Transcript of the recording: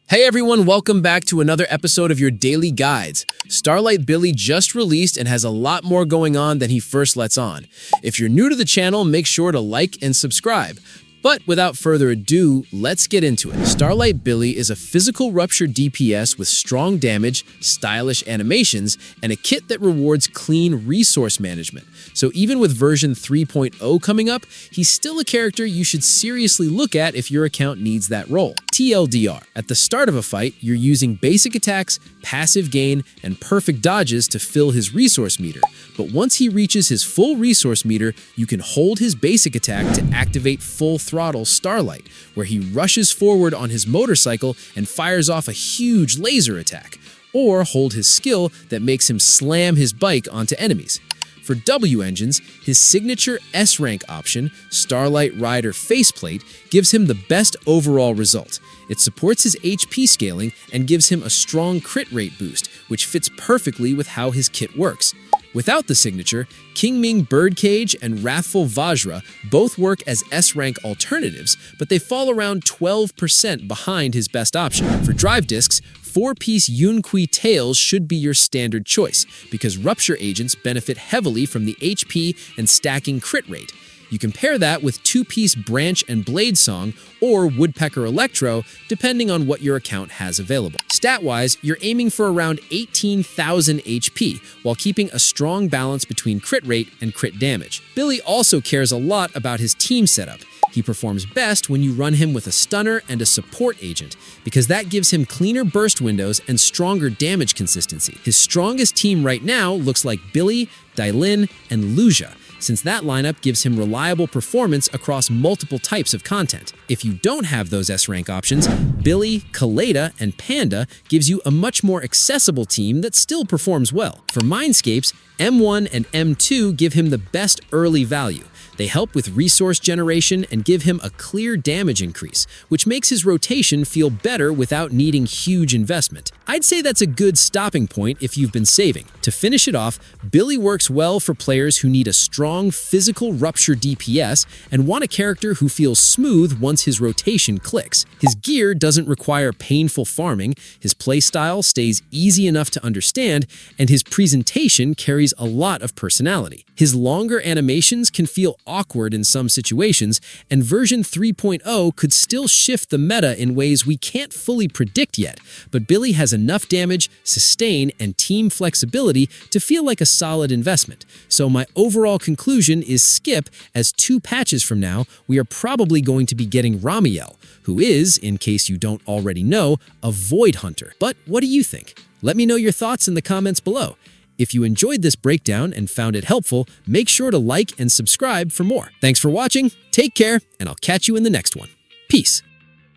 Hey everyone, welcome back to another episode of your daily guides. Starlight Billy just released and has a lot more going on than he first lets on. If you're new to the channel, make sure to like and subscribe. But without further ado, let's get into it. Starlight Billy is a physical rupture DPS with strong damage, stylish animations, and a kit that rewards clean resource management. So even with version 3.0 coming up, he's still a character you should seriously look at if your account needs that role. TLDR, at the start of a fight, you're using basic attacks, passive gain, and perfect dodges to fill his resource meter. But once he reaches his full resource meter, you can hold his basic attack to activate Full-Throttle Starlight, where he rushes forward on his motorcycle and fires off a huge laser attack, or hold his skill that makes him slam his bike onto enemies. For W engines, his signature S-Rank option, Starlight Rider Faceplate, gives him the best overall result. It supports his HP scaling and gives him a strong crit rate boost, which fits perfectly with how his kit works. Without the signature, King Ming Birdcage and Wrathful Vajra both work as S-Rank alternatives, but they fall around 12% behind his best option. For drive discs, 4-piece Yunkui Tales should be your standard choice, because Rupture agents benefit heavily from the HP and stacking crit rate. You can pair that with 2-piece Branch and Blade Song or Woodpecker Electro, depending on what your account has available. Stat-wise, you're aiming for around 18,000 HP, while keeping a strong balance between crit rate and crit damage. Billy also cares a lot about his team setup. He performs best when you run him with a stunner and a support agent, because that gives him cleaner burst windows and stronger damage consistency. His strongest team right now looks like Billy, Dialyn, and Lucia, since that lineup gives him reliable performance across multiple types of content. If you don't have those S-Rank options, Billy, Koleda, and Panda gives you a much more accessible team that still performs well. For Mindscapes, M1 and M2 give him the best early value. They help with resource generation and give him a clear damage increase, which makes his rotation feel better without needing huge investment. I'd say that's a good stopping point if you've been saving. To finish it off, Billy works well for players who need a strong physical rupture DPS and want a character who feels smooth once his rotation clicks. His gear doesn't require painful farming, his playstyle stays easy enough to understand, and his presentation carries a lot of personality. His longer animations can feel awkward in some situations, and version 3.0 could still shift the meta in ways we can't fully predict yet, but Billy has enough damage, sustain, and team flexibility to feel like a solid investment. So my overall conclusion is skip, as 2 patches from now, we are probably going to be getting Ramiel, who is, in case you don't already know, a Void Hunter. But what do you think? Let me know your thoughts in the comments below. If you enjoyed this breakdown and found it helpful, make sure to like and subscribe for more. Thanks for watching, take care, and I'll catch you in the next one. Peace.